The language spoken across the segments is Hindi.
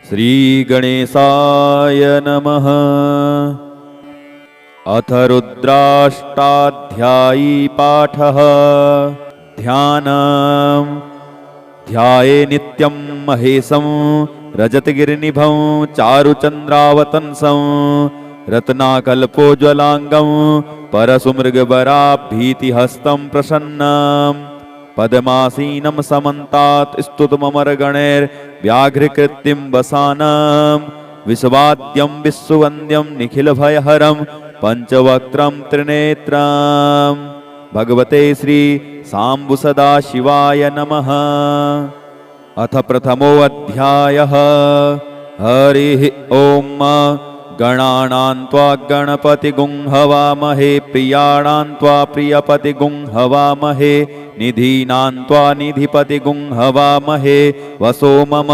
श्रीगणेशाय नमः। अथ रुद्राष्टाध्यायी पाठः। ध्यानम्। ध्याये नित्यं महेशं रजतगिरिनिभं चारुचन्द्रावतंसं रत्नाकल्पोज्ज्वलाङ्गं परशुमृगबराभीतिहस्तं प्रसन्नं पद्मासीनं समन्तात् स्तुतममरगणैर्व्याघ्रकृतिं वसानं विश्वाद्यं विश्ववन्द्यं निखिलभयहरं पञ्चवक्त्रं त्रिनेत्रम्। भगवते श्री सांबु सदाशिवाय नमः। अथ प्रथमोऽध्यायः। हरिः ॐ। गणानां त्वा गणपतिगुं हवामहे प्रियाणां त्वा प्रियपतिगुं हवामहे निधीनां त्वा निधिपतिगुं हवामहे वसो मम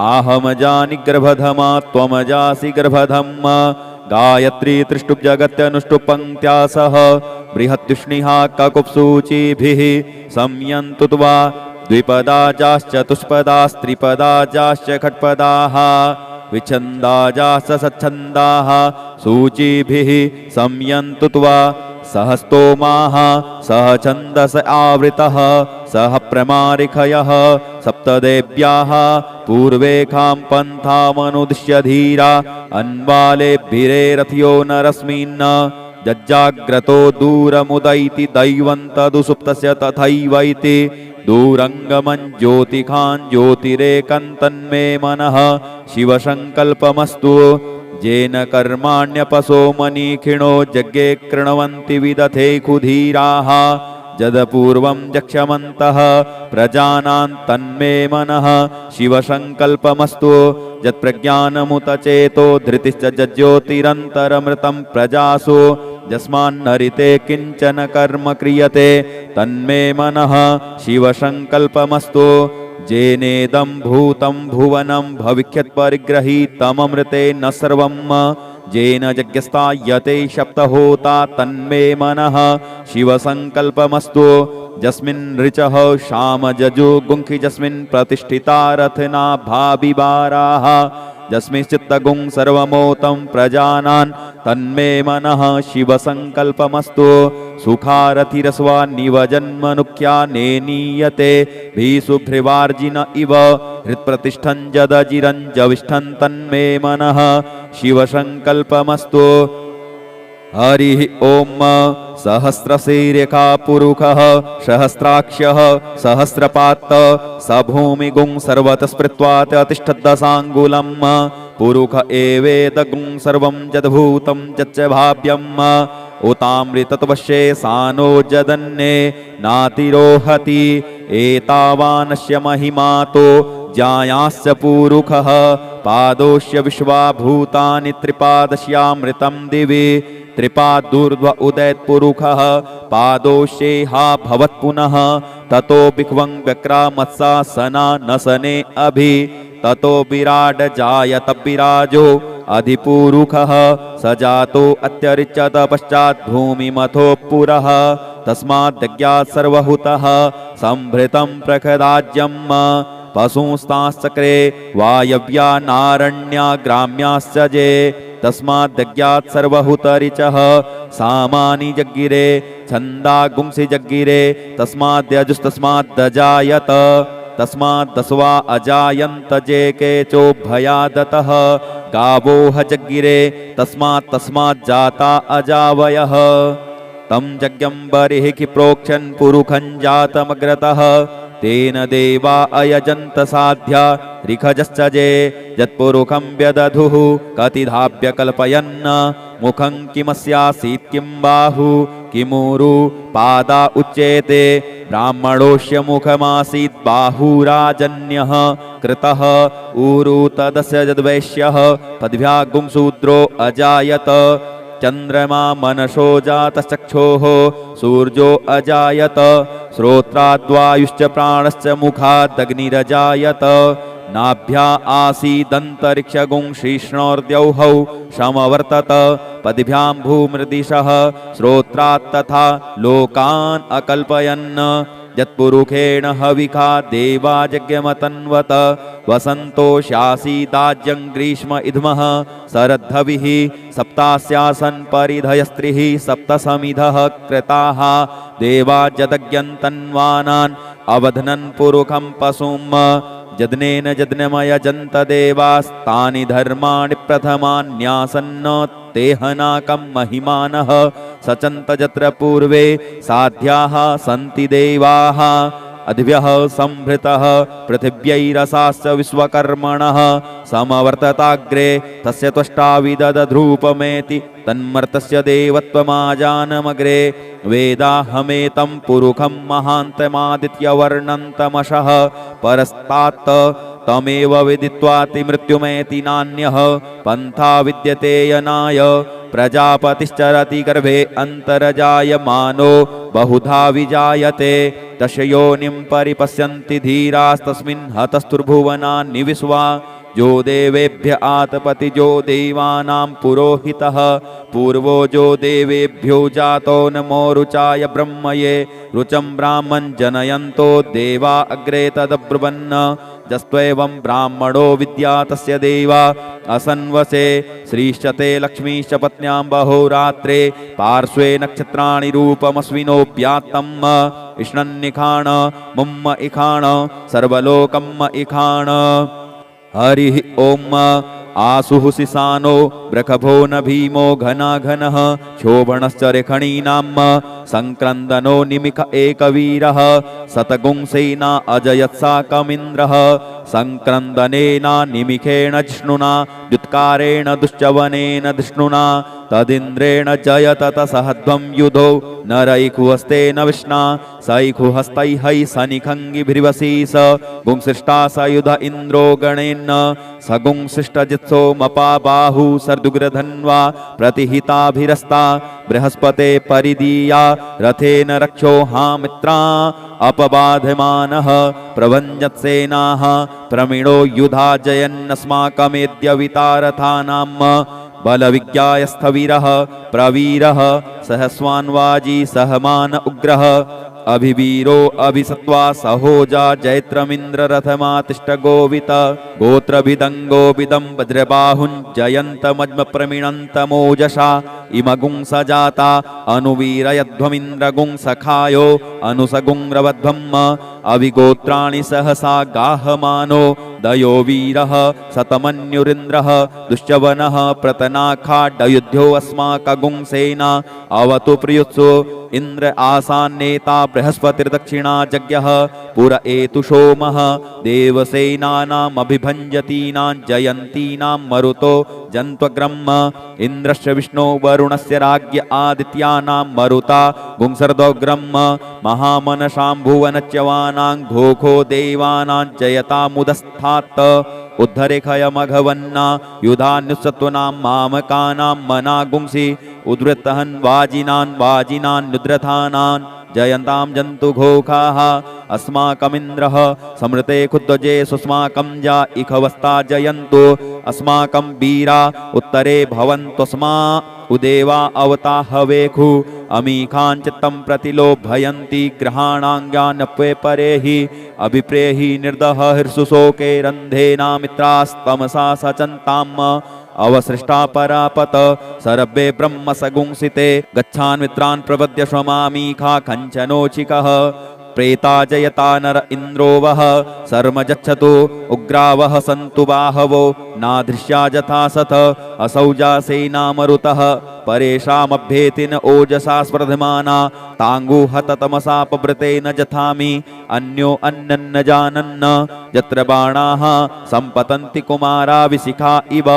आहमजानि गर्भधमा त्वमजासि गर्भधम्। गायत्री त्रिष्टुप् जगत्यनुष्टुप् पङ्क्त्या सह बृहत्युष्णिः ककुप्सूचिभिः संयन्तु त्वा द्विपदाजाश्चतुष्पदास्त्रिपदाजाश्च खट्पदाः विच्छन्दाजाश्च सच्छन्दाः सूचिभिः संयन्तु त्वा सह स्तोमाः सह छन्दस आवृतः सह प्रमारिखयः सप्तदेव्याः पूर्वेखां पन्थामनुदिश्य धीरा अन्वालेभिरे रथयो नरस्मिन् जज्जाग्रतो दूरमुदैति दैवन्तदुसुप्तस्य तथैवैति दूरङ्गमं ज्योतिखां ज्योतिरेकं तन्मे मनः शिवसङ्कल्पमस्तु। येन कर्माण्यपसो मनीखिणो यज्ञे कृण्वन्ति विदथे कुधीराः जदपूर्वं यक्षमन्तः प्रजानां तन्मे मनः शिवसङ्कल्पमस्तु। यत्प्रज्ञानमुत चेतो धृतिश्च ज्योतिरन्तरमृतं प्रजासु यस्मान्नरिते किञ्चन कर्म क्रियते तन्मे मनः शिवसङ्कल्पमस्तु। जेनेदं भूतं भुवनं भविष्यत्परिग्रहीतममृतेन सर्वं जेन यज्ञस्थायते सप्तहोता तन्मे मनः शिवसङ्कल्पमस्तु। यस्मिन् ऋचः शामजजो गुंखि यस्मिन् प्रतिष्ठिता रथना भाविवाराः यस्मिंश्चित्तगुं सर्वमोतं प्रजानां तन्मे मनः शिवसङ्कल्पमस्तु। सुखारथिरस्वा निवजन्मनुख्या नेनीयते भीषुभ्रिवार्जिन इव हृत्प्रतिष्ठं जदजिरञ्जविष्ठं तन्मे मनः शिवसङ्कल्पमस्तु। हरिः ॐ। सहस्रशीर्षः पुरुषः सहस्राक्षः सहस्रपात् स भूमिगुं सर्वतः स्मृत्वात् अतिष्ठद्दशाङ्गुलम् पुरुष एवेदगुं सर्वं यद्भूतं यच्च भाव्यम् उतामृतत्वशे सानो जदन्ये नातिरोहति एतावानस्य महिमातो ज्यायाश्च पुरुषः पादोश्य विश्वाभूतानि त्रिपादस्यामृतं दिवि त्रिपादूर्ध्व उदयत्पुरुषः पादोशेहा भवत्पुनः ततो बिह्वं व्यक्रामत्सासना नसने अभि ततो विराड जायत विराजो अधिपुरुषः स जातो अत्यरिच्यत पश्चात् भूमिमथो पुरः तस्माद्यज्ञात् सर्वहुतः संभृतं प्रखदाज्यम् पशुंस्ताश्चक्रे वायव्या नारण्या ग्राम्याश्च जे तस्माद्यज्ञात् सर्वहुतरिचः सामानि जग्गिरे छन्दागुंसि जग्गिरे तस्माद्यजुस्तस्माद्दजायत तस्माद्दस्वा अजायन्त जे केचोभयादतः गावोह जग्गिरे तस्मात् अजावयः तं यज्ञं बर्हिः प्रोक्षन् पुरुखं जातमग्रतः तेन देवा अयजन्त साध्या ऋखजश्च जे यत्पुरुखं व्यदधुः कतिधाभ्य कल्पयन् मुखं किमस्यासीत् किं बाहु किमुरु पादा उच्येते ब्राह्मणोऽस्य मुखमासीत् बाहुराजन्यः कृतः ऊरु तदस्य यद्वैश्यः पद्भ्यागुं शूद्रो अजायत चन्द्रमा मनसो जातश्चक्षोः सूर्यो अजायत श्रोत्राद्वायुश्च प्राणश्च मुखादग्निरजायत नाभ्या आसीदन्तरिक्षगुं श्रीष्णोर्द्यौः समवर्तत पद्भ्यां भूमृदिशः श्रोत्रात् तथा लोकान् अकल्पयन् जत्पुरुखेण हविखा देवा यज्ञमतन्वत वसन्तो शासीदाज्यं ग्रीष्म इद्मः शरद्धविः सप्तास्यासन् परिधयस्त्रिः सप्तसमिधः कृताः देवा यदज्ञन्तन्वानान् अवध्नन् पुरुखं पशुम् जदनेन जदनमयजन्त देवास्तानि धर्माणि प्रथमान्यासन्न तेहनाकं महिमानः सचन्त जत्र पूर्वे साध्याः सन्ति देवाः अधिभ्यः संभृतः पृथिव्यैरसाश्च विश्वकर्मणः समवर्तताग्रे तस्य त्वष्टा विदधध्रूपमेति तन्मर्तस्य देवत्वमाजानमग्रे वेदाहमेतं पुरुखं महान्तमादित्यवर्णन्तमशः परस्तात् तमेव विदित्वाति मृत्युमेति नान्यः पन्था विद्यते यनाय प्रजापतिश्चरति गर्भे अन्तर्जायमानो बहुधा विजायते तस्य योनिं परिपश्यन्ति धीरास्तस्मिन् हतस्तुर्भुवनानि विश्वा जो देवेभ्य आतपति जो देवानां पुरोहितः पूर्वो जो देवेभ्यो जातो नमो रुचाय ब्रह्मये रुचं ब्राह्मण जनयन्तो देवा अग्रे तदब्रुवन् जस्त्वेवं ब्राह्मणो विद्या तस्य देवा असन्वसे श्रीश्चते लक्ष्मीश्च पत्न्यां बहोरात्रे पार्श्वे नक्षत्राणि रूपमस्विनोऽप्यात्तम् इष्णन्निखाण मुम्म इखाण सर्वलोकम् इखाण हरिः ओम आसुः सिसानो ब्रखभो न भीमो घनाघनः क्षोभणश्च रेखणीनाम् संक्रन्दनो निमिख एकवीरः शतगुंसेना अजयत्साकमिन्द्रः संक्रन्दनेना निमिखेण जिष्णुना द्युत्कारेण दुश्चवनेन धृष्णुना तदिन्द्रेण जयत तसहध्वं युधो नरैकुहस्तेन विष्णा सैकुहस्तैः सनिखङ्गिभिर्वसीस गुंसृष्टा स युध इन्द्रो गणेन स गुंसृष्टजित्सोमपा बाहु सर्दुग्रधन्वा प्रतिहिताभिरस्ता बृहस्पते परिदीया रथेन रक्षो हामित्रा अपबाधमानः प्रभञ्जत्सेनाः प्रमिणो युधा जयन्नस्माकमेद्यवितारथानाम् बलविज्ञायस्थवीरः प्रवीरः सहस्वान्वाजी सहमान उग्रः अभिवीरो अभिसत्वा सहोजा जैत्रमिन्द्ररथमातिष्ठ गोवित गोत्रभिदङ्गोभिदं वज्रबाहुञ्जयन्तमज्म प्रमिणन्तमोजसा इमगुं सजाता अनुवीरयध्वमिन्द्रगुं सखायो अनुसगुंरवध्वम् अभिगोत्राणि सहसा गाहमानो दयो वीरः शतमन्युरिन्द्रः दुश्चवनः प्रतनाखाड्डयुध्यो अस्माकगुंसेना अवतु प्रियुत्सु इंद्र आसान्नेता बृहस्पतिर्दक्षिणा जज्ञः पुर एतु सोमः देवसेनानामभिभञ्जतीनां जयन्तीनां मरुतो जन्त्वग्रह्म इन्द्रस्य विष्णो वरुणस्य राज्ञ आदित्यानां मरुता गुंसर्दोग्रह्म महामनसां भुवनच्यवानां घोघो देवानां जयतामुदस्थात् उद्धरेखयमघवन्ना युधान्युसत्वनां मामकानां मनागुंसि उद्वृत्तहन् वाजिनान् नुद्रथानान् जयन्तां जन्तुघोखाः अस्माकमिन्द्रः समृते खुद्वजे सुस्माकं जा इखवस्ता जयन्तु अस्माकं वीरा उत्तरे भवन्तस्मा उदेवा अवता हवेखु अमीखाञ्चित्तं प्रतिलोभयन्ति ग्रहाणाङ्गान्यप्वे परेहि अभिप्रेहि निर्दह हर्षुशोके रन्धेनामित्रास्तमसा सचन्ताम् अवसृष्टा परापत सरभ्ये ब्रह्म सगुंसिते गच्छान् मित्रान् प्रपद्य श्वमामीखा कञ्चनोचिकः प्रेता जयता नर इन्द्रो वः सर्म गच्छतु उग्रावः सन्तु बाहवो नादृश्या यथा सथ असौजा सेना मरुतः परेषामभ्येतिन ओजसा स्पर्धमाना ताङ्गुहत तमसा पवृतेन जथामि अन्यो अन्नन्न जानन्न यत्र बाणाः सम्पतन्ति कुमारा विशिखा इव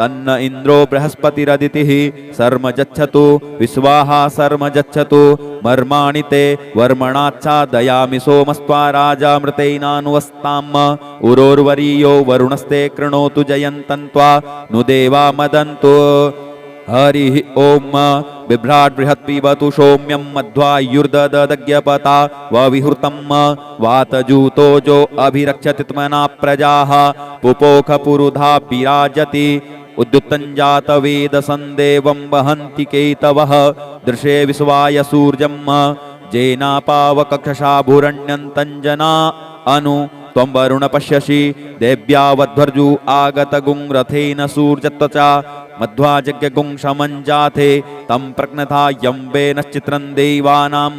तन्न इन्द्रो बृहस्पतिरदितिः सर्म गच्छतु विश्वाहा सर्म गच्छतु मर्माणि ते वर्मणाच्छादयामि सोमस्त्वा राजा मृतेनानुवस्ताम् उरोर्वरीयो वरुणस्ते कृणोतु जयन्तन्त्वा नु देवा मदन्तु हरिः ओम बिभ्राट् बृहत्पिबतु सौम्यं मध्वायुर्ददज्ञपता वविहृतं वातजूतो जो अभिरक्षति त्मना प्रजाः पुपोख पुरुधा विराजति उद्युत्तञ्जात वेद संदेवं वहन्ति केतवः दृशे विश्वाय सूर्यं जेनापावकक्षाभूरण्यन्तञ्जना अनु त्वं वरुण पश्यसि देव्यावध्वर्जु आगतगुं रथेन सूर्यत्वचा मध्वाजज्ञगुं शमञ्जाथे तं प्रज्ञथा यम्बेनश्चित्रं देवानां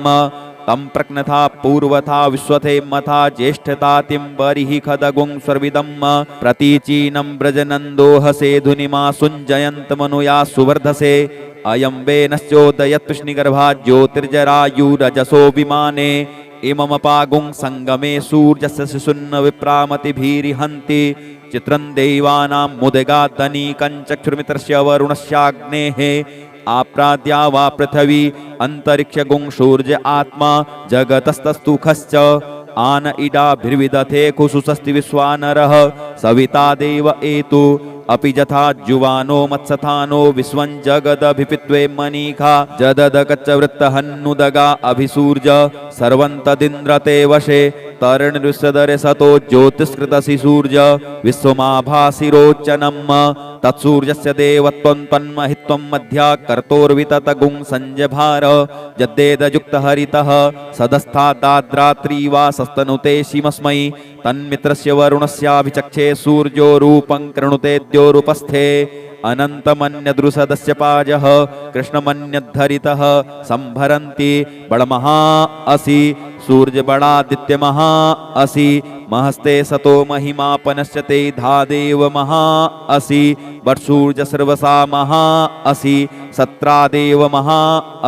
तं प्रज्ञथा पूर्वथा विश्वथे मथा ज्येष्ठतातिं बर्हि खदगुं स्वर्विदं प्रतीचीनं व्रजनन्दोहसे धुनिमा सुञ्जयन्तमनुया सुवर्धसे अयं वेनश्चोदयत्कृष्णिगर्भात् ज्योतिर्जरायुरजसो विमाने इममपागुं संगमे सूर्यस्य शिशुन्न विप्रामतिभिरिहन्ति चित्रं देवानां मुदगादनीकञ्चक्षुर्मित्रस्य वरुणस्याग्नेः आप्राद्या वा पृथिवी अन्तरिक्षगुं सूर्य आत्मा जगतस्तस्तु खश्च आन इडाभिर्विदथे कुसुषस्ति विश्वानरः सविता देव एतु अपि यथा जुवानो मत्सथानो विश्वं जगदभिपित्वे मनीखा जददकच्चवृत्तहन्नुदगा अभिसूर्य सर्वं तदिन्द्रते वशे तरणृषदरे सतो ज्योतिष्कृतसि सूर्य विश्वमाभासिरोचनम् तत्सूर्यस्य देवत्वं तन्महित्वं मध्या कर्तोर्विततगुं संजभार यद्देदयुक्तहरितः सदस्थादाद्रात्री वा सस्तनुते शिमस्मै तन्मित्रस्य वरुणस्याभिचक्षे सूर्यो रूपं कृणुतेद्योरुपस्थे अनन्तमन्यदृसदस्य पाजः कृष्णमन्यद्धरितः संभरन्ति बलमहा असि सूर्यबलादित्य महा असि महस्ते सतो महिमापनश्च ते धादेव महा असि वर्षूर्ज सर्वसा महा असि सत्रादेव महा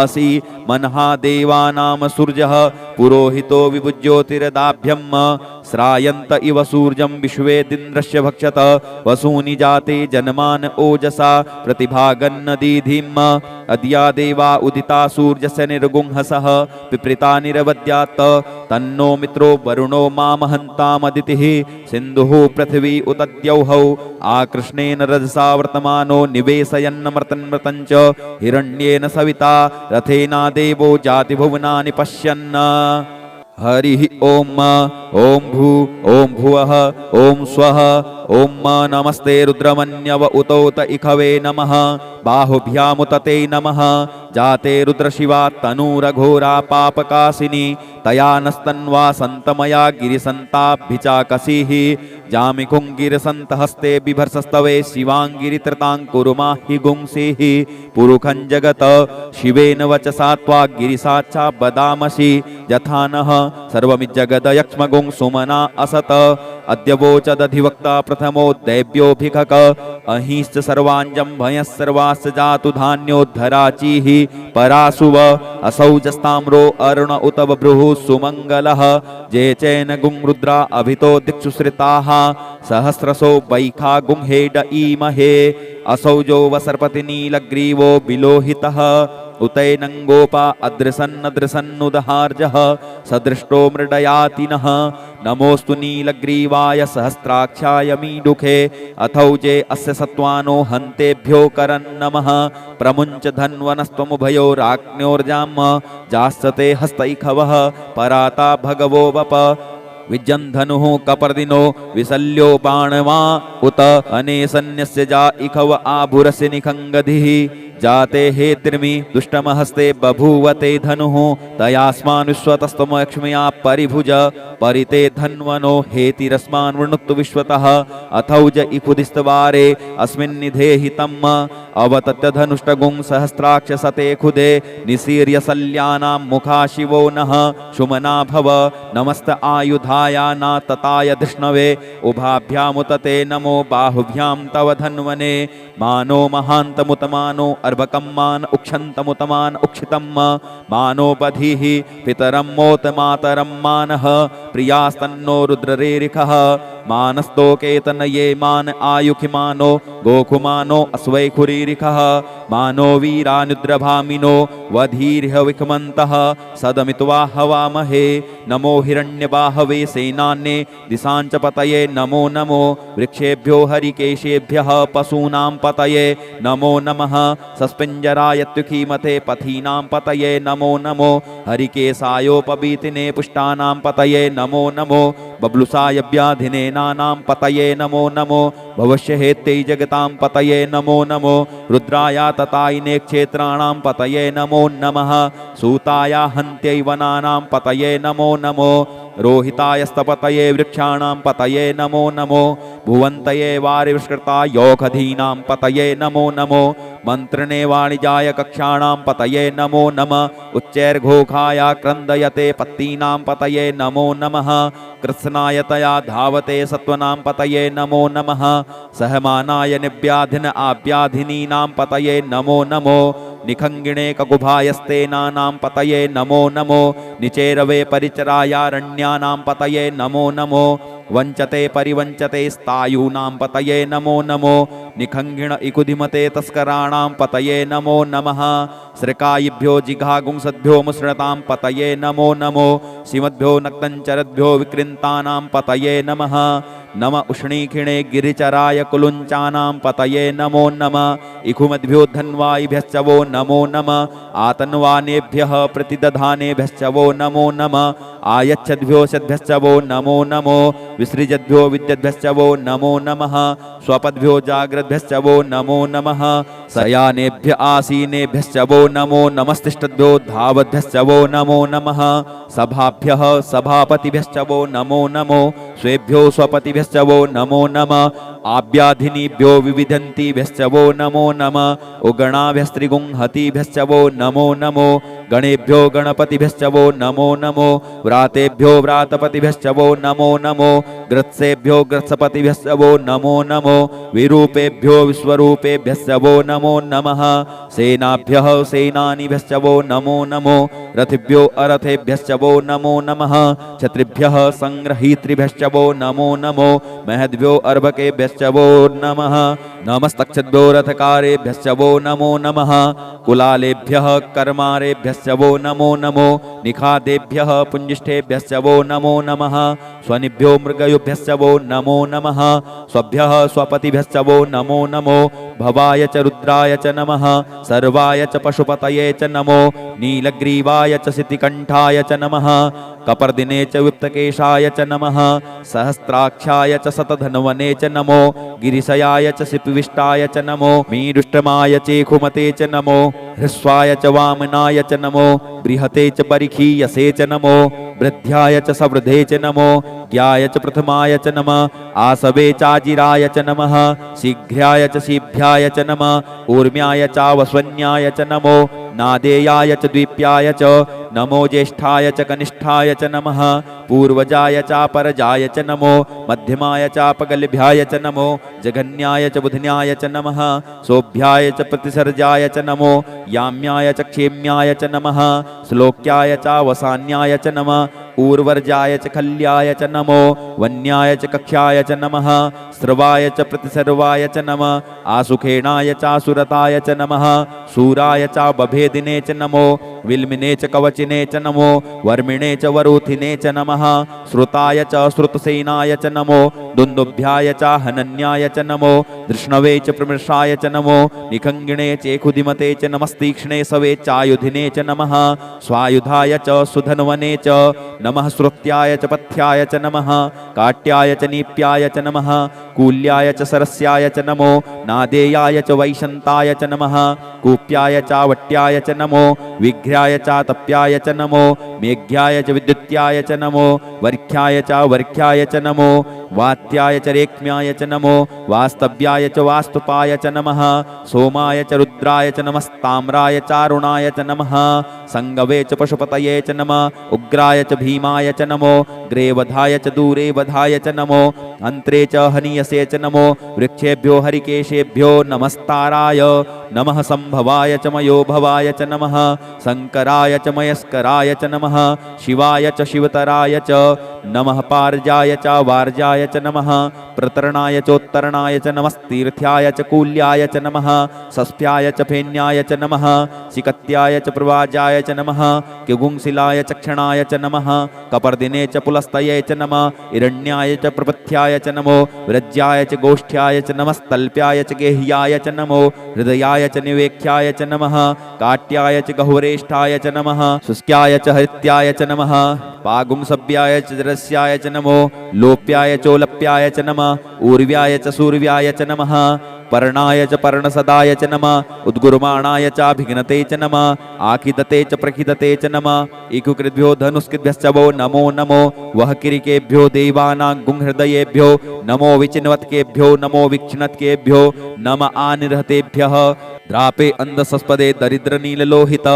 असि मनहा देवानाम सूर्यः पुरोहितो विभुज्योतिरदाभ्यं श्रायन्त इव सूर्यं विश्वेदिन्द्रस्य भक्षत वसूनि जाते जन्मान ओजसा प्रतिभागन्नदीधिम् अद्या देवा उदिता सूर्यस्य निर्गुंहसः पिप्रिता निरवद्यात् तन्नो मित्रो वरुणो मामहन्तामदितिः सिन्धुः पृथिवी उतद्यौहौ आकृष्णेन रजसा वर्तमानो निवेशयन्नमृतन्मृतञ्च हिरण्येन सविता रथेना देवो जातिभुवनानि पश्यन् हरिः ॐ ॐ भू ॐ भुवः ॐ स्वः ॐ नमस्ते रुद्रमन्यव उतोत इखवे नमः बाहुभ्यामुतते नमः जाते रुद्रशिवा तनूरघोरा पापकासिनी तया नस्तन्वा सन्तमया गिरिसन्ताभिचाकसीः जामिकुङ्गिरसन्तहस्ते बिभर्सस्तवे शिवाङ्गिरित्रतां कुरुमा हि गुंसीः पुरुखं जगत शिवेन वचसा त्वा गिरिसाक्षा बदामसि यथा नः सर्वमिज्जगदयक्ष्मगुं सुमना असत अद्यवोचदधिवक्ता प्रथमो दैव्योऽभिखक अहिश्च सर्वाञ्जं भयः सर्वास्य जातु धान्योद्धराचीः परासुव असौजस्ताम्रो अरुण उत बभ्रुः सुमङ्गलः जे चैन गुं रुद्रा अभितो दिक्षु श्रिताः सहस्रसो वैखा गुं हेड ईमहे असौजो वसर्पति नीलग्रीवो बिलोहितः उतैनङ्गोपा अदृसन्नदृसन्नुदहार्जः सदृष्टो मृडयातिनः नमोऽस्तु नीलग्रीवाय सहस्राक्षाय मीडुखे अथौजे अस्य सत्वानो हन्तेभ्यो करन्नमः प्रमुञ्च धन्वनस्त्वमुभयो राज्ञोर्जाम् जास्यते हस्तैखवः पराता भगवो वप विजन्धनुः कपर्दिनो विशल्यो बाणवा उत अनेसन्यस्य जा इखव आभुरस्य निखङ्गधिः जाते हे त्रिमि दुष्टमहस्ते बभूवते धनुः तयास्मान् विश्वतस्तमलक्ष्म्या परिभुज परिते धन्वनो हेतिरस्मान् वृणुत्तु विश्वतः अथौज इखुदिस्तवारे अस्मिन् निधेहितम् अवतत्य धनुष्टगुं सहस्राक्ष सते खुदे निसीर्य सल्यानां मुखा शिवो नः शुमना भव नमस्त आयुधाया न तताय धिष्णवे उभाभ्यामुतते नमो बाहुभ्यां तव धन्वने मानो महान्तमुतमानो अर्भकं मान उक्षन्तमुतमान उक्षितं मानो बधिः पितरं मोत मातरं मानः प्रियास्तन्नो रुद्ररेरिखः मानस्तोकेतनये मान आयुखिमानो गोखुमानो अस्वैखुरीरिखः मानो वीरानुद्रभामिनो वधीर्ह विखमन्तः सदमित्वा हवामहे नमो हिरण्यबाहवे सेनान्ये दिशाञ्च पतये नमो नमो वृक्षेभ्यो हरिकेशेभ्यः पशूनां पतये नमो नमः सस्पिञ्जरायत्युखीमते पथीनां पतये नमो नमो हरिकेशायोपवीतिने पुष्टानां पतये नमो नमो बब्लुसाय व्याधिनेनानां पतये नमो नमो भविष्यहेत्यै जगतां पतये नमो नमो रुद्राय ततायिने क्षेत्राणां पतये नमो नमः सूताय हन्त्यै वनानां पतये नमो नमो रोहिताय स्तपतये वृक्षाणां पतये नमो नमो भुवन्तये वारिविष्कृतायोखधीनां पतये नमो नमो मन्त्रणे वाणिजाय कक्षाणां पतये नमो नमः उच्चैर्घोषाय क्रन्दयते पत्तीनां पतये नमो नमः कृत्स्नायतया धावते सत्त्वनां पतये नमो नमः सहमानाय निव्याधिन आव्याधिनीनां पतये नमो नमो निखङ्गिणे ककुभायस्तेनानां पतये नमो नमो निचेरवे परिचरायारण्यानां पतये नमो नमो वञ्चते परिवञ्चते स्तायूनां पतये नमो नमो निखङ्गिण इकुधिमते तस्कराणां पतये नमो नमः सृकायिभ्यो जिघागुंसद्भ्यो मुसृणतां पतये नमो नमो सीमद्भ्यो नक्तञ्चरद्भ्यो विकृन्तानां पतये नमः नम उष्णीखिणे गिरिचराय कुलुञ्चानां पतये नमो नमः इखुमद्भ्यो धन्वायिभ्यश्च वो नमो नमः आतन्वानेभ्यः प्रतिदधानेभ्यश्च वो नमो नमः आयच्छद्भ्यो सद्भ्यश्च वो नमो नमो विसृजद्भ्यो विद्यद्भ्यश्च वो नमो नमः स्वपद्भ्यो जाग्रद्भ्यश्च वो नमो नमः शयानेभ्य आसीनेभ्यश्च वो नमो नमस्तिष्ठद्भ्यो धावद्भ्यश्च वो नमो नमः सभाभ्यः सभापतिभ्यश्च वो नमो नमो स्वेभ्यो स्वपतिभ्यश्च वो नमो नमः आव्याधिनीभ्यो विविधन्तिभ्यश्च वो नमो नमः उगणाभ्यस्त्रिगुंहतिभ्यश्च वो नमो नमो गणेभ्यो गणपतिभ्यश्च वो नमो नमो व्रातेभ्यो व्रातपतिभ्यश्च वो नमो नमो ग्रत्सेभ्यो ग्रत्सपतिभ्यश्च वो नमो नमो विरूपेभ्यो विश्वरूपेभ्यश्च वो नमो नमः सेनाभ्यः सेनानिभ्यश्च वो नमो नमो रथिभ्यो अरथेभ्यश्च वो नमो नमः छत्रिभ्यः संग्रहीतृभ्यश्च वो नमो नमो महद्भ्यो अर्भकेभ्यश्च वो नमः नमस्तक्षद्भ्यो रथकारेभ्यश्च वो नमो नमः कुलालेभ्यः कर्मारेभ्यश्च वो नमो नमो निखादेभ्यः पुञ्जिष्ठेभ्यश्च वो नमो नमः स्वनिभ्यो मृगयुभ्यश्च वो नमो नमः स्वभ्यः स्वपतिभ्यश्च वो नमो नमो भवाय च रुद्राय च नमः सर्वाय च पशुपतये च नमो नीलग्रीवाय च सितिकण्ठाय च नमः कपर्दिने च विप्तकेशाय च नमः सहस्राक्षाय च शतधन्वने च नमो गिरिशयाय च सिपिविष्टाय च नमो मीरुष्टमाय चेखुमते च नमो ह्रस्वाय च वामनाय च नमो बृहते च परिखीयसे च नमो वृद्ध्याय च सवृधे च नमो ज्ञाय च प्रथमाय च नमः आसवे चाजिराय च नमः शीघ्राय च शीभ्याय च नमः ऊर्म्याय चावस्वन्याय च नमो नादेयाय च द्वीप्याय च नमो ज्येष्ठाय च कनिष्ठाय च नमः पूर्वजाय चापरजाय च नमो मध्यमाय चापगल्भ्याय च नमो जघन्याय च बुधन्याय च नमः सोभ्याय च प्रतिसर्जाय च नमो याम्याय च क्षेम्याय च नमः श्लोक्याय चावसान्याय च नमः ऊर्वर्जाय च खल्याय च नमो वन्याय च कक्ष्याय च नमः स्रवाय च प्रतिसर्वाय च नमः आसुखेणाय चासुरताय च नमः शूराय च बभेदिने च नमो विल्मिने च कवचिने च नमो वर्मिणे च वरूथिने च नमः श्रुताय च श्रुतसेनाय च नमो दुन्दुभ्याय च हनन्याय च नमो धृष्णवे च प्रमृषाय च नमो निखङ्गिणे चेखुदिमते च नमस्तीक्ष्णे सवे चायुधिने च नमः स्वायुधाय च सुधन्वने च नमः श्रुत्याय च पथ्याय च नमः काट्याय च नीप्याय च नमः कूल्याय च सरस्याय च नमो नादेयाय च वैशन्ताय च नमः कूप्याय च वट्याय च नमो विघ्राय च तप्याय च नमो मेघ्याय च विद्युत्याय च नमो वर्ख्याय च वर्ख्याय च नमो वात्याय च रेक्म्याय च नमो वास्तव्याय च वास्तुपाय च नमः सोमाय च रुद्राय च नमस्ताम्राय चारुणाय च नमः संगवे च पशुपतये च नमः उग्राय च भीमाय च नमो ग्रेवधाय च दूरे वधाय च नमो अन्त्रे च हनीयसे च नमो वृक्षेभ्यो हरिकेशेभ्यो नमस्ताराय नमः संभवाय च मयोभवाय च नमः शङ्कराय च मयस्कराय च नमः शिवाय च शिवतराय च नमः पार्जाय च वार्जाय च नमः प्रतरणाय चोत्तरणाय च नमस्तीर्थ्याय च कूल्याय च नमः सस्प्याय च फेन्याय च नमः सिकत्याय च प्रवाजाय च नमः किगुंसिलाय च क्षणाय च नमः कपर्दिने च पुलस्तये च नमः हिरण्याय च प्रपथ्याय च नमो व्रज्याय च गोष्ठ्याय च नमस्तल्प्याय च गेह्याय च नमो हृदयाय च निवेख्याय च नमः काट्याय च गहुरेष्ठाय च नमः शुष्क्याय च हरित्याय च नमः पागुंसभ्याय च जरस्याय च नमो लोप्याय चोलप्याय च नमः ऊर्व्याय च सूर्व्याय च नमः पर्णाय च पर्णसदाय च नमः उद्गुर्माणाय चाभिघ्नते च नमः आखिदते च प्रखिदते च नमः इकुकृद्भ्यो धनुष्कृद्भ्यश्च वो नमो नमो वह किरिकेभ्यो देवानां गुंहृदयेभ्यो नमो विचिन्वत्केभ्यो नमो विक्षिणत्केभ्यो नम आनिर्हतेभ्यः द्रापे अंधसस्पदे दरिद्रनीललोहित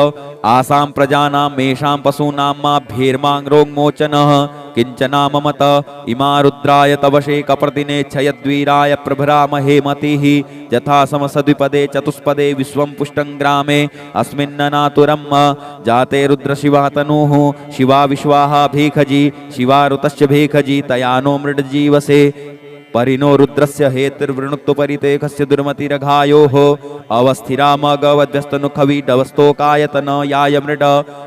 आसां प्रजानां मेषां पशूनां माभ्येर्माङ्रोन्मोचनः किञ्चना ममत इमा रुद्राय तवशे कपर्दिने क्षयद्वीराय प्रभरामहे मतिः यथा समसद्विपदे चतुष्पदे विश्वं पुष्टं ग्रामे अस्मिन्ननातुरं जाते रुद्रशिवा तनुः शिवा विश्वाः भीखजी शिवा ऋतश्च भीखजी तयानो मृडजीवसे परिनो रुद्रस्य हेतिर्वृणुक्तो परितेखस्य दुर्मतिरघायोः अवस्थिरामगवद्व्यस्तनुखवीडवस्तोकायतन याय मृड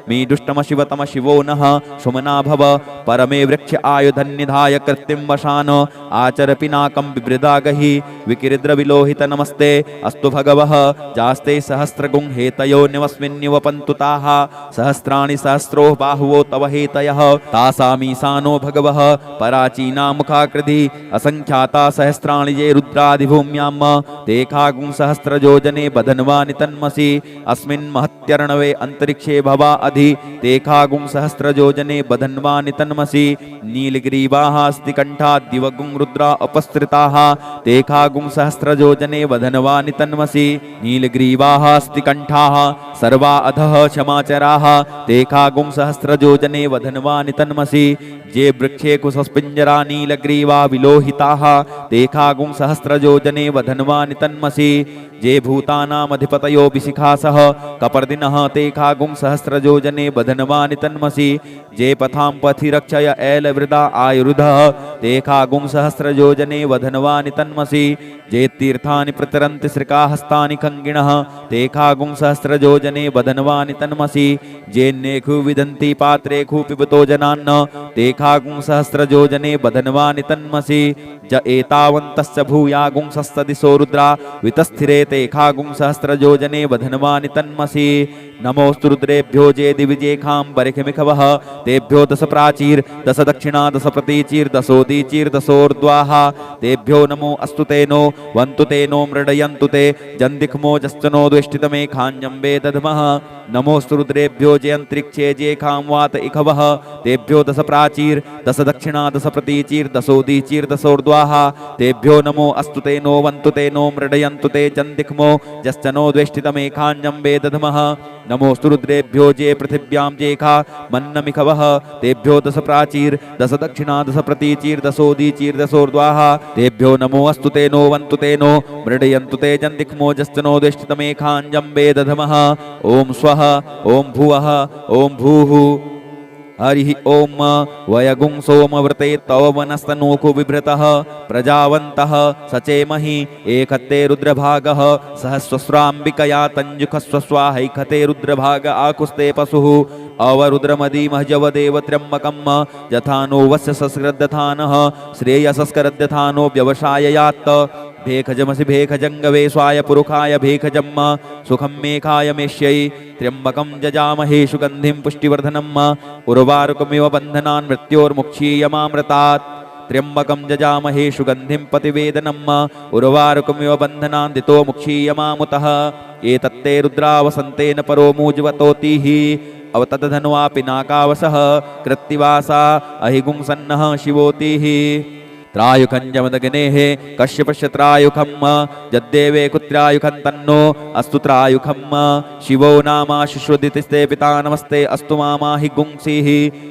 मे दुष्टमशिवतम शिवो नः सुमना भव परमे वृक्ष आयुधन्निधाय कृत्तिं वशान आचर पिनाकं बिभृदागहि विकिरिद्रविलोहित नमस्ते अस्तु भगवः जास्ते सहस्रगुं हेतयो निवस्मिन्निवपन्तु ताः सहस्राणि सहस्रो बाहुवो तव हेतयः तासामीशानो भगवः पराचीना मुखाकृधि असंख्या सहस्राणि ये रुद्रादिभूम्यां तेखागुं सहस्रजोजने बधन्वानि तन्मसि अस्मिन् महत्यर्णवे अंतरिक्षे भवा अधि तेखागुं सहस्रजोजने बधन्वानि तन्मसि नीलग्रीवाः अस्तिकण्ठा दिवगुं रुद्रा उपस्थिताः तेखागुं सहस्रजोजने बधन्वानि तन्मसि नीलग्रीवाः अस्तिकण्ठाः सर्वा अधः क्षमाचराः तेखागुं सहस्रजोजने वधन्वानि तन्मसि जे वृक्षे कुसस्पिञ्जरा नीलग्रीवा विलोहिताः तेखागुं सहस्रजोजने वधन्वानि तन्मसि जे भूतानामधिपतयो विशिखासः कपर्दिनः तेखागुं सहस्रजोजने वधन्वानि तन्मसि जे पथां पथि रक्षय ऐलवृदा आयुरुधः तेखागुं सहस्रजोजने वधन्वानि तन्मसि जे तीर्थानि प्रतरन्ति श्रिकाहस्तानि खङ्गिणः तेखागुं सहस्रजोजने वधन्वानि तन्मसि जे नेखु विदन्ति पात्रेखु पिबतो जनान्न तेखागुं सहस्रजोजने वधन्वानि तन्मसि ज एतावन्तश्च भूयागुं सस्तदिशो रुद्रा वितस्थिरे तेखागुं सहस्रजोजने वधन्वानि तन्मसि नमोस्तु रुद्रेभ्यो जे दिविजेखां बरिखमिखवः तेभ्यो दश प्राचीर दश दक्षिणा दश प्रतीचीर दशोदीचीर दशोर्ध्वाः तेभ्यो नमो अस्तु तेनो वन्तु तेनो मृडयन्तु ते जन्दिख्मो जश्चनो द्वेष्टितमेखाञ्जम्बे दध्मः नमोस्तु रुद्रेभ्यो जे अंतरिक्षे जेखां वात इखवः तेभ्यो दश प्राचीर दश दक्षिणा दश प्रतीचीर दशोदीचीर दशोर्ध्वाः तेभ्यो नमो अस्तु तेनो वन्तु तेनो मृडयन्तु ते जन्दिख्मो जश्चनो द्वेष्टितमेखाञ्जम्बे दध्मः नमोस्तु रुद्रेभ्यो जे पृथिव्यां जेखा मन्नमिखवः तेभ्यो दश प्राचीर दश दक्षिणा दश प्रतीचीर दशोदीचीर दशोर्ध्वाः तेभ्यो नमो अस्तु तेनो वन्तु तेनो मृडयन्तु ते जन्दिख्मो जश्चनो द्वेष्टितमेखाञ्जम्बे दध्मः ओम स्वः ओम भुवः ओम भूः हरि ओम वयगुं सोमवृते तव वनस्तनोको बिभृतः प्रजावन्तः सचेमहि एकते रुद्रभागः सहस्वस्राम्बिकया तञ्जुखस्वस्वाहैखते रुद्रभाग आकुस्ते पशुः अवरुद्रमदीमहजवदेव त्र्यम्बकम् यथा नो वस्य सस्कृद्यथानः श्रेयसस्करद्यथानो व्यवसाययात् भेखजमसि भेखजङ्गवे स्वाय पुरुखाय भेखजम् सुखं मेखाय मेष्यै त्र्यम्बकं जजामहे सुगन्धिं पुष्टिवर्धनम् उर्वारुकमिव बन्धनान् मृत्योर्मुक्षीयमामृतात् त्र्यम्बकं जजामहे सुगन्धिं पतिवेदनम् उर्वारुकमिव बन्धनान् दितो मुक्षीयमामुतः एतत्ते रुद्रावसन्तेन परो मूज्वतोतिः अवतदधन्वा पिनाकावसः कृत्तिवासा अहिगुं सन्नः शिवोतिः त्रायुखञ्जमदग्नेः कश्यपस्य त्रायुखम् यद्देवे कुत्रायुखं तन्नो अस्तु त्रायुखम् शिवो नामाशुश्रुदितिस्ते पिता नमस्ते अस्तु मामाहि गुंसीः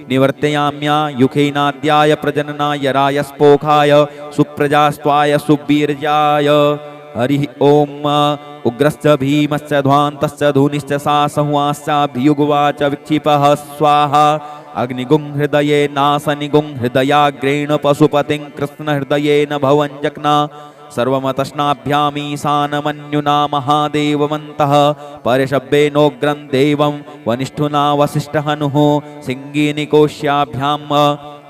निवर्तयाम्या युखेनाद्याय प्रजननाय रायस्पोखाय सुप्रजास्त्वाय सुवीर्याय हरिः ओम उग्रश्च भीमश्च ध्वान्तश्च धूनिश्च सासहुआश्चाभियुगुवाच विक्षिपः स्वाहा अग्निगुं हृदये नासनिगुं हृदयाग्रेण पशुपतिं कृष्णहृदयेन भवञ्जक्ना सर्वमतश्नाभ्यामीशानमन्युना महादेवमन्तः परशब्देनोग्रं देवं वनिष्ठुना वसिष्ठहनुः सिंगीनिकोश्याभ्याम्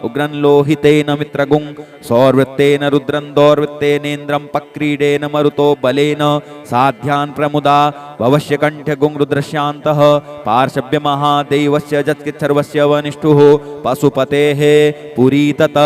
उग्रं लोहितेन मित्रगुं सौर्वृत्तेन रुद्रं दौर्वृत्तेनेन्द्रं पक्रीडेन मरुतो बलेन साध्यान् प्रमुदा भवश्यकण्ठ्यगुं रुद्रशान्तः पार्श्व्यमहादेवस्य जत्किच्छर्वस्य वनिष्ठुः पशुपतेः पुरीतत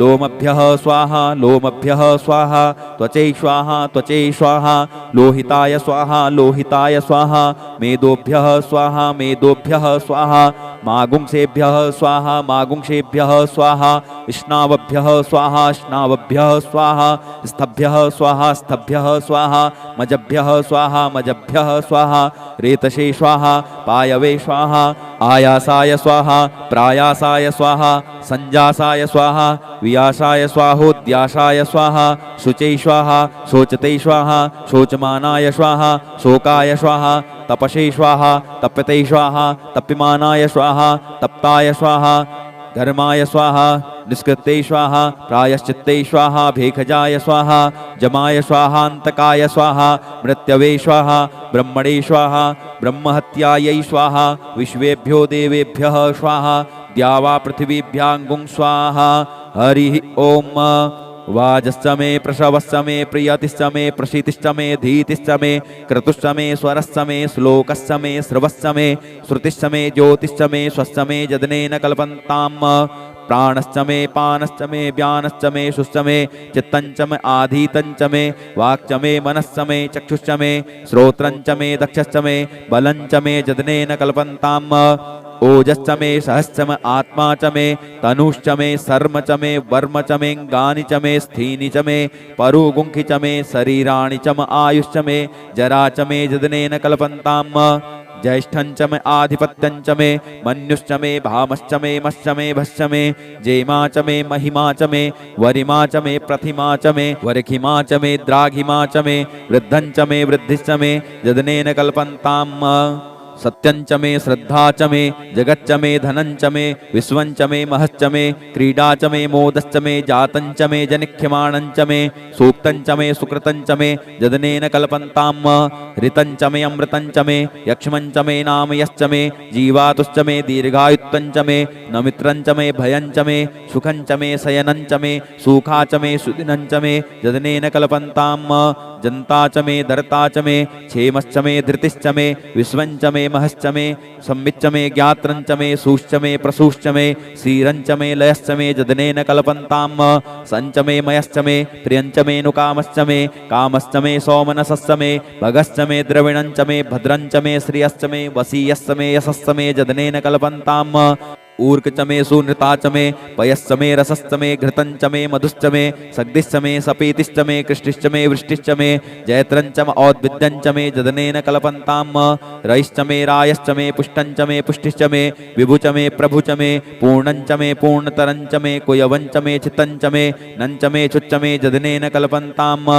लोमभ्यः स्वाहा लोमभ्यः स्वाहा त्वचै स्वाहा त्वचै स्वाहा लोहिताय स्वाहा लोहिताय स्वाहा मेदोभ्यः स्वाहा मेदोभ्यः स्वाहा मागुंसेभ्यः स्वाहा मागुंसेभ्यः स्वाहा स्नावभ्यः स्वाहा स्नावभ्यः स्वाहा स्तभ्यः स्वाहा स्तभ्यः स्वाहा मजभ्यः स्वाहा मजभ्यः स्वाहा रेतसे स्वाहा पायवे स्वाहा आयासाय स्वाहा प्रायासाय स्वाहा संजासाय स्वाहा वियासाय स्वाहोद्यासाय स्वाहा शुचै स्वाहा शोचते स्वाहा शोचमानाय स्वाहा शोकाय स्वाहा तपसे स्वाहा तप्यते स्वाहा तप्यमानाय स्वाहा तप्ताय स्वाहा धर्माय स्वाहा निष्कृते स्वाहा प्रायश्चित्ते स्वाहा भेखजाय स्वाहा जमाय स्वाहान्तकाय स्वाहा मृत्यवे स्वाहा ब्रह्मणे स्वाहा ब्रह्महत्यायै स्वाहा विश्वेभ्यो देवेभ्यः स्वाहा द्यावा पृथिवीभ्याङ्गुं स्वाहा हरिः ओम वाजश्च मे प्रसवश्च मे प्रियतिश्च मे प्रशीतिश्च मे धीतिश्च मे क्रतुश्च मे स्वरश्च मे श्लोकश्च मे श्रवश्च मे श्रुतिश्च मे ज्योतिश्च मे स्वश्च मे जदनेन कल्पन्ताम् प्राणश्च मे पानश्च मे व्यानश्च मे शुश्च मे चित्तञ्च मे आधीतञ्च मे वाक्च मे मनश्च मे चक्षुश्च मे श्रोत्रञ्च मे दक्षश्च मे बलञ्च मे जदनेन कल्पन्ताम् ओजश्च मे सहश्च मे आत्मा च मे तनुश्च मे सर्म च मे वर्म च मे गानि च मे स्थीनि च मे परुगुंखि च मे शरीराणि च मे आयुश्च मे जरा च मे जदनेन कल्पन्ताम् ज्येष्ठञ्च मे आधिपत्यञ्च मे मन्युश्च मे भामश्च मे मश्च मे भश्च मे जेमा च मे महिमा च मे वरिमा च मे प्रतिमा च मे वरखिमा च मे द्राघिमा च मे वृद्धञ्च मे वृद्धिश्च मे जदनेन कल्पन्ताम् सत्यञ्च मे श्रद्धा च मे जगच्च मे धनञ्च मे विश्वञ्च मे महश्च मे क्रीडा च मे मोदश्च मे जातञ्च मे जनिख्यमाणञ्च मे सूक्तञ्च मे सुकृतञ्च मे जदनेन कल्पन्ताम् ऋतञ्च मे अमृतञ्च मे यक्ष्मञ्च मे नाम यश्च मे जीवातुश्च मे दीर्घायुत्वञ्च मे नमित्रञ्च मे भयञ्च मे सुखञ्च मे शयनञ्च मे सुखा च मे सुदिनञ्च मे जदनेन कल्पन्ताम् जनता च मे दर्ता च मे क्षेमश्च मे धृतिश्च मे विश्वञ्च मे महश्च मे संविच्च मे ज्ञात्रञ्च मे सूश्च मे प्रसूश्च मे श्रीरञ्च मे लयश्च मे जदनेन कल्पन्ताम् सञ्च मे मयश्च मे प्रियञ्च मे नुकामश्च मे कामश्च मे सौमनसश्च मे भगश्च मे द्रविणञ्च मे भद्रञ्च मे श्रियश्च मे वसीयश्च मे यशश्च मे जदनेन कल्पन्ताम् ऊर्क च मे सुनृता च मे पयश्च मे रसश्च मे घृतञ्च मे मधुश्च मे सग्दिश्च मे सपीतिश्च मे कृष्टिश्च मे वृष्टिश्च मे जैत्रञ्च मे औद्विद्यञ्च मे जदनेन कल्पन्ताम् रयिश्च मे रायश्च मे पुष्टञ्च मे पुष्टिश्च मे विभुच मे प्रभुच मे पूर्णञ्च मे पूर्णतरञ्च मे कुयवञ्च मे चित्तञ्च मे नञ्च मे चुच्च मे जदनेन कल्पन्ताम्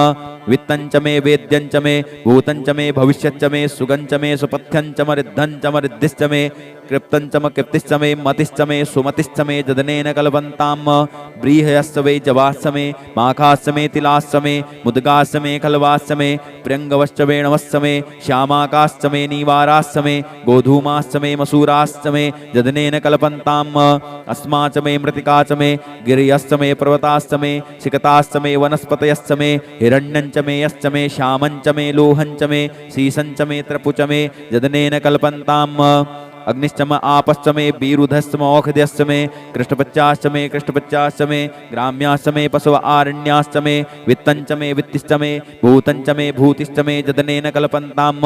वित्तञ्च मे वेद्यञ्च मे भूतञ्च मे भविष्यच्च मे सुगञ्च मे सुपथ्यञ्च म रिद्धञ्च म रिद्धिश्च मे कृप्तञ्च म कृप्तिश्च मे मतिश्च मे सुमतिश्च मे जदनेन कल्पन्ताम् व्रीहयश्च वै जवाश्च मे माखाश्च मे तिलाश्च मे मुद्गाश्च मे खल्वाश्च मे प्रियङ्गवश्च वेणवश्च मे श्यामाकाश्च मे नीवाराश्च मे गोधूमाश्च मे मसूराश्च मे जदनेन कल्पन्ताम् अस्मा च मे मृत्तिका च मे गिर्यश्च मे पर्वताश्च मे शिखताश्च मे वनस्पतयश्च मे हिरण्यञ्च मे यश्च मे श्यामञ्च मे लोहञ्च मे शीशञ्च मे त्रपुच मे जदनेन कल्पन्ताम् अग्निश्च मे आपश्च मे बीरुधश्च मे औषधयश्च मे कृष्णपच्याश्च मे ग्राम्याश्च मे पशव आरण्याश्च मे वित्तञ्च मे वित्तिश्च मे भूतञ्च मे भूतिश्च मे जदनेन कल्पन्ताम्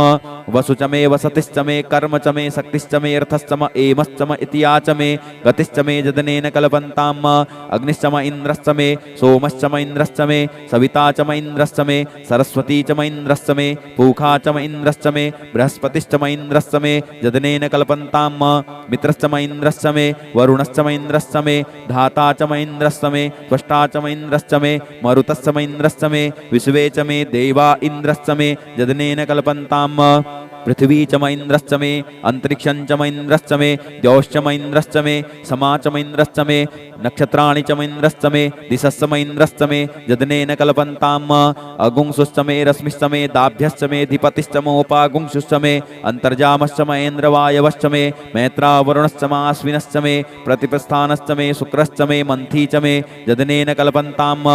वसु च मे वसतिश्च मे कर्म च मे शक्तिश्च मे अर्थश्च मे एमश्च मे इतिया च मे गतिश्च मे जदनेन कल्पन्ताम् अग्निश्च मे इन्द्रश्च मे सोमश्च मे इन्द्रश्च मे सविता च मे इन्द्रश्च मे सरस्वती च मे इन्द्रश्च मे पूखा च मे इन्द्रश्च मे बृहस्पतिश्च मे इन्द्रश्च मे जदनेन कल्पन्ताम् मित्रश्च मे इन्द्रश्च मे वरुणश्च मे इन्द्रश्च मे धाता च मे इन्द्रश्च मे त्वष्टा च मे इन्द्रश्च मे मरुतश्च मे इन्द्रश्च मे विश्वे च मे देवा इन्द्रश्च मे जदनेन कल्पन्ताम् पृथ्वी च म इन्द्रश्च मे अंतरिक्षं च म इन्द्रश्च मे द्यौश्च म इन्द्रश्च मे समा च म इन्द्रश्च मे नक्षत्राणि च म इन्द्रश्च मे दिशश्च म इन्द्रश्च मे जदनेन कल्पन्ताम् अगुंसुश्च मे रश्मिश्च मे दाभ्यश्च मे धिपतिश्च मोपागुंसुश्च मे अन्तर्जामश्च म इन्द्रवायवश्च मे मैत्रावरुणश्च म आश्विनश्च मे प्रतिप्रस्थानश्च मे शुक्रश्च मे मंथी च मे जदनेन कल्पन्ताम्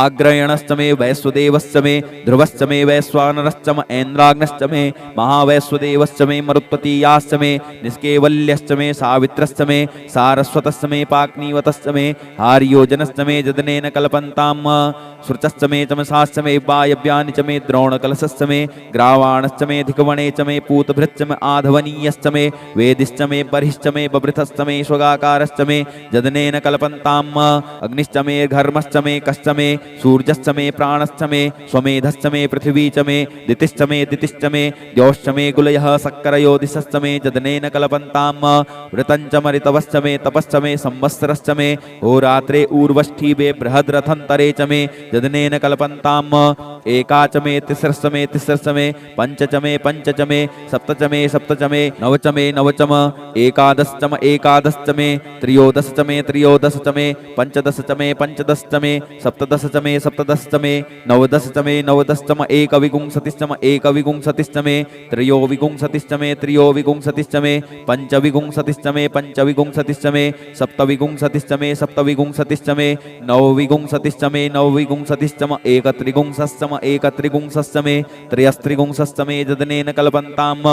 आग्रयणश्च मे वैश्वदेवश्च मे ध्रुवश्च मे वैश्वानरश्च म ऐन्द्राग्नश्च मे महावैश्वदेवश्च मे मरुत्पतीयाश्च मे निष्केवल्यश्च मे सावित्रश्च मे सारस्वतश्च मे पाक्नीवतश्च मे हार्योजनश्च मे जदनेन कल्पन्ताम् श्रुचश्च मे चमसाश्च मे वायव्यानि च मे द्रोणकलशश्च मे ग्रावाणश्च मे धिकवणे च मे पूतभृच्च मे आधवनीयश्च मे वेदिश्च मे बर्हिश्च मे बभृतश्च मे श्वगाकारश्च मे जदनेन कल्पन्ताम् अग्निश्च मे घर्मश्च मे कश्च मे सूर्यश्च मे प्राणश्च मे स्वमेधश्च मे पृथिवी च मे दितिश्च मे दितिश्च मे द्यौश्च मे गुलयः सक्करयोदिशश्च मे जदनेन कल्पन्ताम् वृतञ्च मरितवश्च मे तपश्च मे संवत्सरश्च मे होरात्रे ऊर्वष्ठीवे बृहद्रथन्तरे च मे जदनेन कल्पन्ताम् एका च मे तिस्रश्च मे तिस्रश्च मे पञ्च च मे पञ्च च मे सप्त च मे सप्त च मे नव च मे नव च म एकादश च म एकादश च मे त्रयोदश च मे त्रयोदश च मे पंचदश च मे पंचदश च मे सप्तदश च मे सप्तदश च मे नवदश च मे नवदश च म एकविंशतिश्च म एकविंशतिश्च मे त्रयोविंशतिश्च मे त्रयोविंशतिश्च मे पंचविंशतिश्च मे पंचविंशतिश्च मे सप्तविंशतिश्च मे सप्तविंशतिश्च मे नवविंशतिश्च मे नवविंशतिश्च म एकत्रिंशश्च म एकत्रिंशश्च मे त्रयस्त्रिंशश्च मे जदनेन कल्पन्ताम्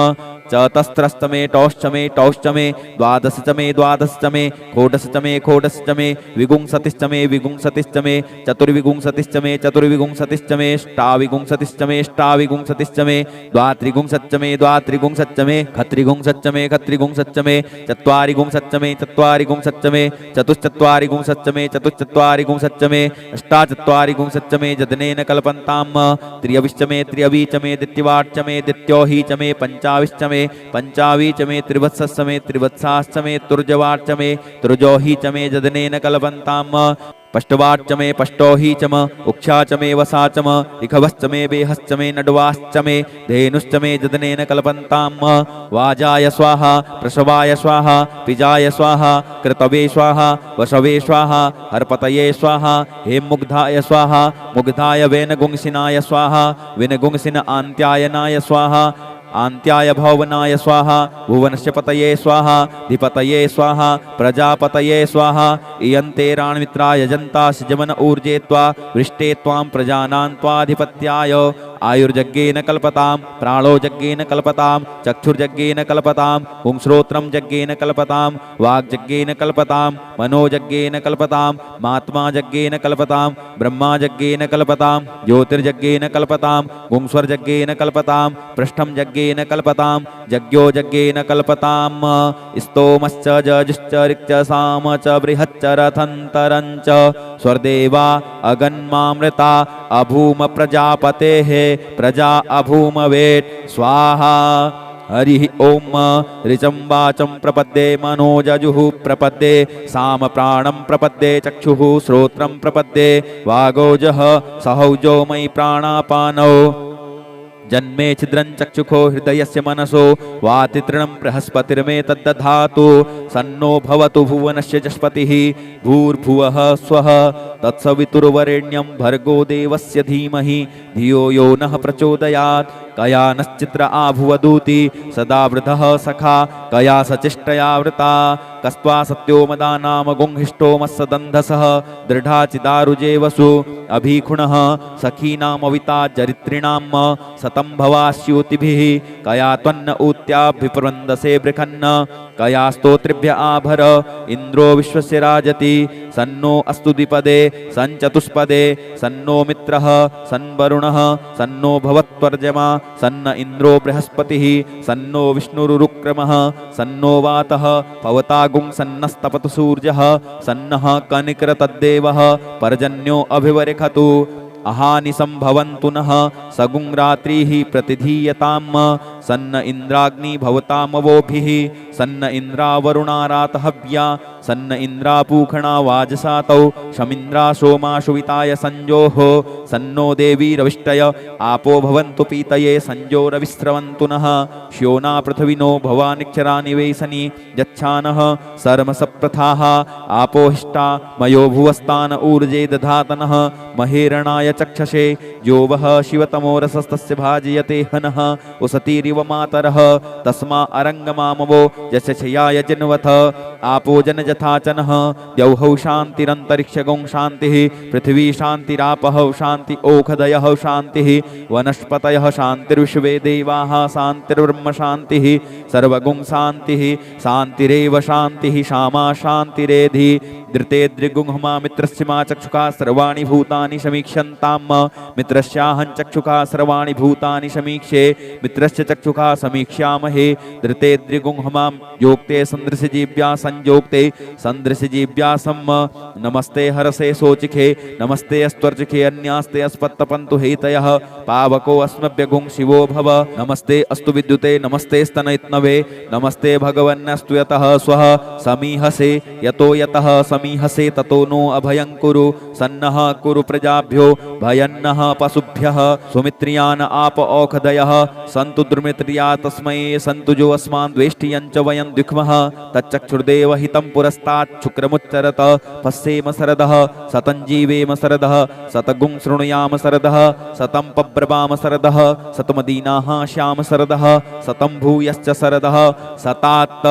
चतस्रश्च मे टौश्च मे टौश्च मे द्वादश च मे द्वादश च मे षोडश च मे षोडश च मे विंशतिश्च मे विंशतिश्च मे चतुर्विंशतिश्च मे चतुर्विंशतिश्च मे अष्टाविंशतिश्च मे अष्टाविंशतिश्च मे द्वात्रिंशच्च मे द्वात्रिंशच्च मे खत्रिंशच्च मे खत्रिंशच्च मे चत्वारिंशच्च मे चत्वारिंशच्च मे चतुश्चत्वारिंशच्च मे चतुश्चत्वारिंशच्च मे अष्टाचत्वारिंशच्च मे जदनेन कल्पन्ताम् त्र्यविश्च मे त्र्यवि च मे दित्तिवाच्च मे दित्योहि च मे पंचाविश्च मे पंचावी च मे त्रिवत्सश्च मे त्रिवत्साश्च मे तुर्जवाच्च मे तुर्जोहि च मे जदनेन कल्पन्ताम् पष्टवाच्च मे पष्टोहि च म उक्षा च मे वसा च म इखवश्च मे बेहश्च मे नड्वाश्च मे धेनुश्च मे जदनेन कल्पन्ताम् वाजाय स्वाहा प्रसवाय स्वाहा पिजाय स्वाहा कृतवे स्वाहा वसवे स्वाहा हर्पतये स्वाहा हेमुग्धाय स्वाहा मुग्धाय वेनगुंसिनाय स्वाहा विनगुंसिन आन्त्यायनाय स्वाहा आन्त्याय भवनाय स्वाहा भुवनस्य पतये स्वाहा धिपतये स्वाहा प्रजापतये स्वाहा इयन्ते राणमित्राय जन्तास्य जमन ऊर्जे त्वा वृष्टे त्वां प्रजानां त्वाधिपत्याय आयुर्जज्ञेन कल्पतां प्राणो यज्ञेन कल्पतां चक्षुर्यज्ञेन कल्पतां पुंश्रोत्रं यज्ञेन कल्पतां वाग्यज्ञेन कल्पतां मनोयज्ञेन कल्पतां महात्मा यज्ञेन कल्पतां ब्रह्मा यज्ञेन कल्पतां ज्योतिर्यज्ञेन कल्पतां पुंस्वर्यज्ञेन कल्पतां पृष्ठं यज्ञेन कल्पतां यज्ञो यज्ञेन कल्पतां स्तोमश्च जजुश्च ऋक्च साम च बृहच्च रथन्तरं च स्वर्देवा अगन्मामृता अभूम प्रजापतेः प्रजा अभूम वेट् स्वाहा हरिः ओम ऋचं वाचं प्रपद्ये मनोजजुः प्रपद्ये साम प्राणं प्रपद्ये चक्षुः श्रोत्रं प्रपद्ये वागोजः सहौजो मयि प्राणापानौ जन्मे छिद्रं चक्षुखो हृदयस्य मनसो वातितृणं बृहस्पतिर्मे तद्दधातु सन्नो भवतु भुवनस्य जस्पतिः भूर्भुवः स्वः तत्सवितुर्वरेण्यं भर्गो देवस्य धीमहि धियो यो नः प्रचोदयात् कया नश्चित्र आभुवदूति सदा वृधः सखा कया सचिष्टया वृता कस्त्वा सत्यो मदा नाम गुंहिष्टो मत्सदन्धसः दृढाचिदारुजे वसु अभीखुणः सखीनामविता चरित्रिणां सतं भवास्यूतिभिः कया त्वन्न ऊत्याभिप्रवन्दसे बृखन्न कया स्तोत्रिभ्य आभर इन्द्रो विश्वस्य राजति सन्नो अस्तु द्विपदे सञ्चतुष्पदे सन्नो मित्रः सन्वरुणः सन्नो भवत्वर्जमा सन्न इन्द्रो बृहस्पतिः सन्नो विष्णुरुक्रमः सन्नो वातः पवतागुं सन्नस्तपतु सूर्यः सन्नः कनिकृतद्देवः पर्जन्यो अभिवरिखतु अहानि संभवन्तु नः सगुं रात्रिः प्रतिधीयताम् सन्न इन्द्राग्नि भवतामवोभिः सन्न इन्द्रावरुणारातहव्या सन्न इन्द्रापूखणा वाजसातौ शमिन्द्रा सोमाशुविताय संजोः सन्नो देवी रविष्टय आपो भवन्तु पीतये संजोरविस्रवन्तु नः श्योना पृथ्विनो भवानिक्षरा निवेशनी यच्छानः सर्मसप्रथाः आपोहिष्टा मयो भुवस्तान ऊर्जे दधातनः महेरणाय चक्षसे यो वः शिवतमोरसस्तस्य भाजयते हनः उसतीरिव मातरः तस्मा अरङ्गमामवो यशयाय जन्वथ आपो जनजथाचनः द्यौहौ शान्तिरन्तरिक्षगौं शान्तिः पृथिवी शान्तिरापः शान्ति ओखदयः शान्तिः वनस्पतयः शान्तिर्विश्वे देवाः शान्तिर्ब्रह्म शान्तिः सर्वगुं शान्तिः शान्तिरेव शान्तिः श्यामा शान्तिरेधि धृते द्रिगुंहमा मित्रस्य मा चक्षुका सर्वाणि भूतानि समीक्षन्ताम् मित्रस्याहं चक्षुका सर्वाणि भूतानि समीक्षे मित्रस्य चक्षुका समीक्ष्यामहे धृते द्रिगुंहमां योक्ते सन्दृशजीव्या संयोक्ते सन्दृशजीव्यासम् नमस्ते हरसे सोचिखे नमस्ते अस्त्वर्चिखे अन्यास्ते अस्पत्तपन्तु हेतयः पावको अस्मभ्यगुं शिवो भव नमस्ते अस्तु विद्युते नमस्ते स्तनयित्नवे नमस्ते भगवन्नस्तु यतः स्वः समीहसे यतो यतः समीहसे ततो नो अभयं कुरु सन्नः कुरु प्रजाभ्यो भयन्नः पशुभ्यः सुमित्रियान् आप औषधयः सन्तु दुर्मित्रिया तस्मै सन्तु जो अस्मान् द्वेष्टियं च वयं द्विक्मः तच्चक्षुर्देव हितं पुरस्तात् शुक्रमुच्चरत पश्येम शरदः शतं जीवेम शरदः शतगुं शृणुयाम शरदः शतं पब्रवाम शरदः शतमदीनाः श्याम शरदः शतं भूयश्च शरदः शतात्